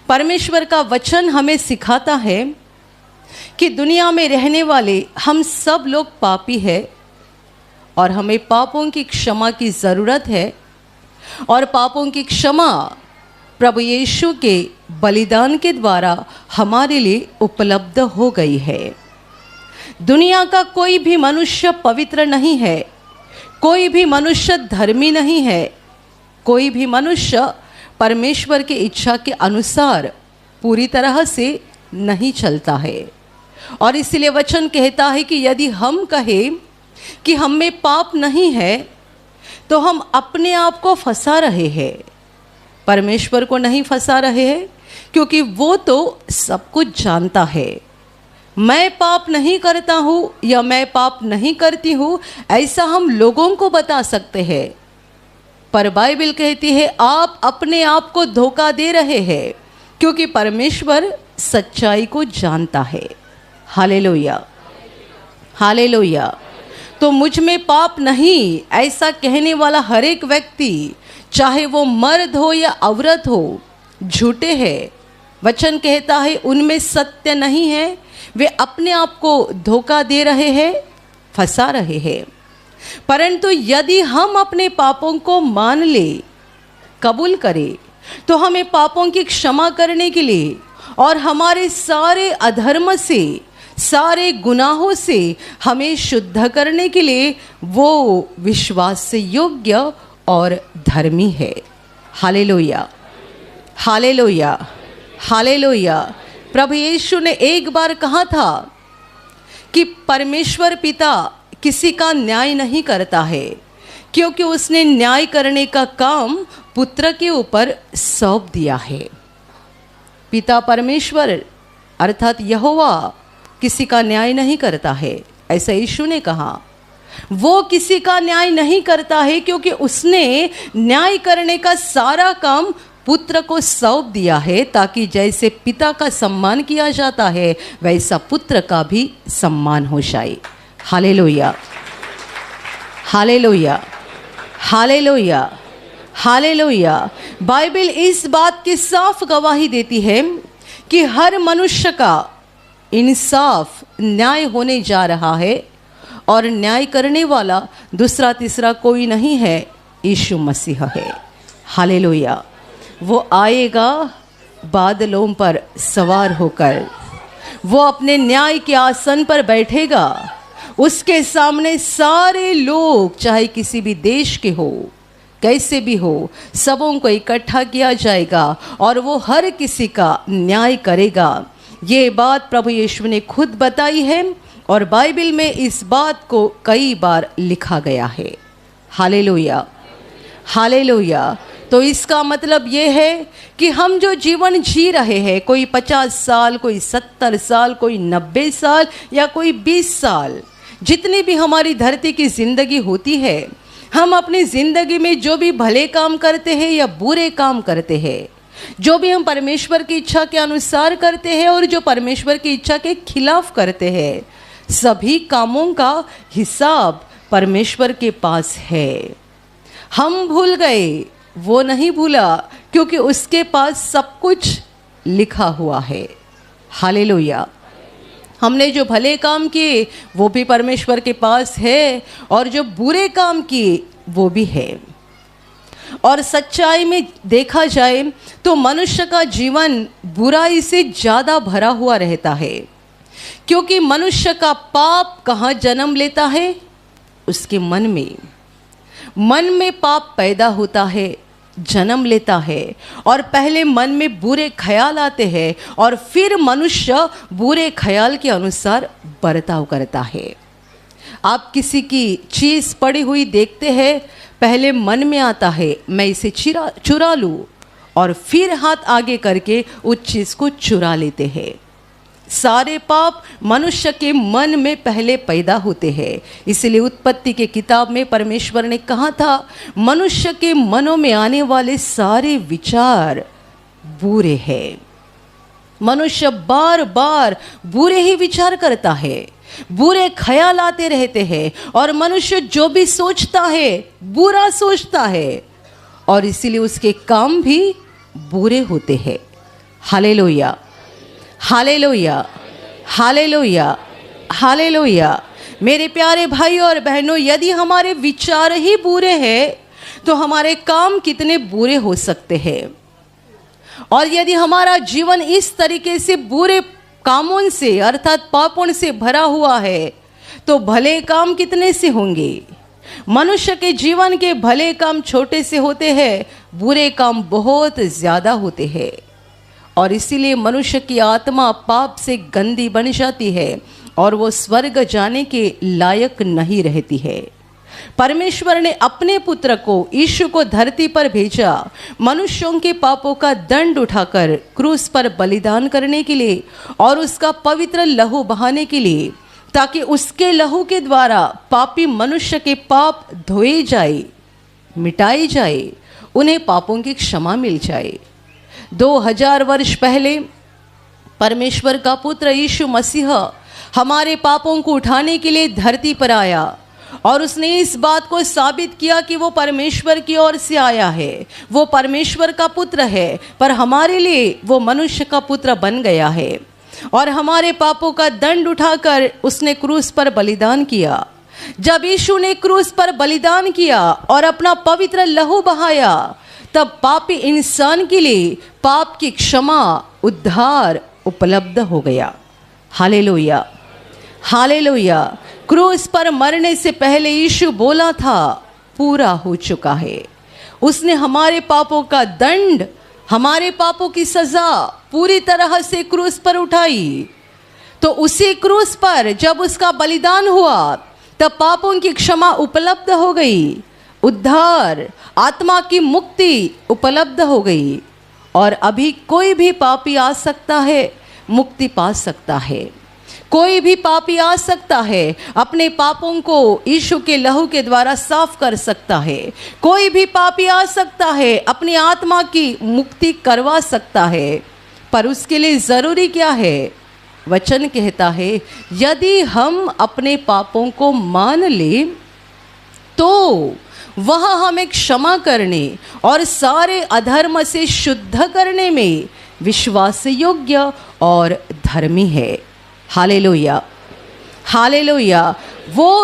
परमेश्वर का वचन हमें सिखाता है कि दुनिया में रहने वाले हम सब लोग पापी हैं और हमें पापों की क्षमा की ज़रूरत है और पापों की क्षमा प्रभु यीशु के बलिदान के द्वारा हमारे लिए उपलब्ध हो गई है। दुनिया का कोई भी मनुष्य पवित्र नहीं है, कोई भी मनुष्य धर्मी नहीं है, कोई भी मनुष्य परमेश्वर की इच्छा के अनुसार पूरी तरह से नहीं चलता है। और इसलिए वचन कहता है कि यदि हम कहें कि हम में पाप नहीं है तो हम अपने आप को फंसा रहे हैं, परमेश्वर को नहीं फंसा रहे हैं, क्योंकि वो तो सब कुछ जानता है। मैं पाप नहीं करता हूँ या मैं पाप नहीं करती हूँ ऐसा हम लोगों को बता सकते हैं, पर बाइबल कहती है आप अपने आप को धोखा दे रहे हैं, क्योंकि परमेश्वर सच्चाई को जानता है। Hallelujah, hallelujah. तो मुझ में पाप नहीं ऐसा कहने वाला हर एक व्यक्ति, चाहे वो मर्द हो या औरत हो, झूठे हैं। वचन कहता है उनमें सत्य नहीं है, वे अपने आप को धोखा दे रहे हैं, फंसा रहे हैं। परंतु यदि हम अपने पापों को मान ले, कबूल करें, तो हमें पापों की क्षमा करने के लिए और हमारे सारे अधर्म से, सारे गुनाहों से हमें शुद्ध करने के लिए वो विश्वास से योग्य और धर्मी है। Hallelujah, hallelujah, hallelujah. प्रभु यीशु ने एक बार कहा था कि परमेश्वर पिता किसी का न्याय नहीं करता है, क्योंकि उसने न्याय करने का काम पुत्र के ऊपर सौंप दिया है। पिता परमेश्वर अर्थात यहोवा किसी का न्याय नहीं करता है, ऐसा यीशु ने कहा। वो किसी का न्याय नहीं करता है क्योंकि उसने न्याय करने का सारा काम पुत्र को सौंप दिया है, ताकि जैसे पिता का सम्मान किया जाता है वैसा पुत्र का भी सम्मान हो जाए। Hallelujah, hallelujah, hallelujah, hallelujah. Bible इस बात की साफ गवाही देती है कि हर मनुष्य का इंसाफ न्याय होने जा रहा है और न्याय करने वाला दूसरा तीसरा कोई नहीं है, यीशु मसीह है। हालेलुया। वो आएगा बादलों पर सवार होकर, वो अपने न्याय के आसन पर बैठेगा। उसके सामने सारे लोग, चाहे किसी भी देश के हो, कैसे भी हो, सबों को इकट्ठा किया जाएगा और वो हर किसी का न्याय करेगा। ये बात प्रभु यीशु ने खुद बताई है और बाइबल में इस बात को कई बार लिखा गया है। Hallelujah, hallelujah. तो इसका मतलब ये है कि हम जो जीवन जी रहे हैं, कोई 50 साल, कोई 70 साल, कोई 90 साल या कोई 20 साल, जितनी भी हमारी धरती की ज़िंदगी होती है, हम अपनी ज़िंदगी में जो भी भले काम करते हैं या बुरे काम करते हैं, जो भी हम परमेश्वर की इच्छा के अनुसार करते हैं और जो परमेश्वर की इच्छा के खिलाफ करते हैं, सभी कामों का हिसाब परमेश्वर के पास है। हम भूल गए, वो नहीं भूला, क्योंकि उसके पास सब कुछ लिखा हुआ है। हालेलुया। हमने जो भले काम किए वो भी परमेश्वर के पास है और जो बुरे काम किए वो भी है। और सच्चाई में देखा जाए तो मनुष्य का जीवन बुराई से ज़्यादा भरा हुआ रहता है, क्योंकि मनुष्य का पाप कहाँ जन्म लेता है? उसके मन में। मन में पाप पैदा होता है, जन्म लेता है और पहले मन में बुरे ख्याल आते हैं और फिर मनुष्य बुरे ख्याल के अनुसार बर्ताव करता है। आप किसी की चीज़ पड़ी हुई देखते हैं, पहले मन में आता है मैं इसे चुरा लूँ, और फिर हाथ आगे करके उस चीज़ को चुरा लेते हैं। सारे पाप मनुष्य के मन में पहले पैदा होते हैं। इसलिए उत्पत्ति के किताब में परमेश्वर ने कहा था, मनुष्य के मनों में आने वाले सारे विचार बुरे हैं। मनुष्य बार बार बुरे ही विचार करता है, बुरे ख्याल आते रहते हैं और मनुष्य जो भी सोचता है बुरा सोचता है और इसीलिए उसके काम भी बुरे होते हैं। Hallelujah, hallelujah, hallelujah, hallelujah. मेरे प्यारे भाई और बहनों, यदि हमारे विचार ही बुरे हैं तो हमारे काम कितने बुरे हो सकते हैं। और यदि हमारा जीवन इस तरीके से बुरे कामों से अर्थात पापों से भरा हुआ है तो भले काम कितने से होंगे। मनुष्य के जीवन के भले काम छोटे से होते हैं, बुरे काम बहुत ज़्यादा होते हैं। और इसीलिए मनुष्य की आत्मा पाप से गंदी बन जाती है और वो स्वर्ग जाने के लायक नहीं रहती है। परमेश्वर ने अपने पुत्र को यीशु को धरती पर भेजा मनुष्यों के पापों का दंड उठाकर क्रूस पर बलिदान करने के लिए और उसका पवित्र लहू बहाने के लिए, ताकि उसके लहू के द्वारा पापी मनुष्य के पाप धोए जाए, मिटाए जाए, उन्हें पापों की क्षमा मिल जाए। 2000 वर्ष पहले परमेश्वर का पुत्र यीशु मसीह हमारे पापों को उठाने के लिए धरती पर आया और उसने इस बात को साबित किया कि वो परमेश्वर की ओर से आया है, वो परमेश्वर का पुत्र है, पर हमारे लिए वो मनुष्य का पुत्र बन गया है और हमारे पापों का दंड उठाकर उसने क्रूस पर बलिदान किया। जब यीशु ने क्रूस पर बलिदान किया और अपना पवित्र लहू बहाया, तब पापी इंसान के लिए पाप की क्षमा, उद्धार उपलब्ध हो गया। Hallelujah, hallelujah. क्रूस पर मरने से पहले यीशु बोला था, पूरा हो चुका है। उसने हमारे पापों का दंड, हमारे पापों की सजा पूरी तरह से क्रूस पर उठाई। तो उसी क्रूस पर जब उसका बलिदान हुआ तब पापों की क्षमा उपलब्ध हो गई, उद्धार, आत्मा की मुक्ति उपलब्ध हो गई। और अभी कोई भी पापी आ सकता है, मुक्ति पा सकता है। कोई भी पापी आ सकता है, अपने पापों को यीशु के लहू के द्वारा साफ कर सकता है। कोई भी पापी आ सकता है, अपनी आत्मा की मुक्ति करवा सकता है। पर उसके लिए ज़रूरी क्या है? वचन कहता है, यदि हम अपने पापों को मान लें तो वह हमें क्षमा करने और सारे अधर्म से शुद्ध करने में विश्वास योग्य और धर्मी है। Hallelujah, hallelujah. वो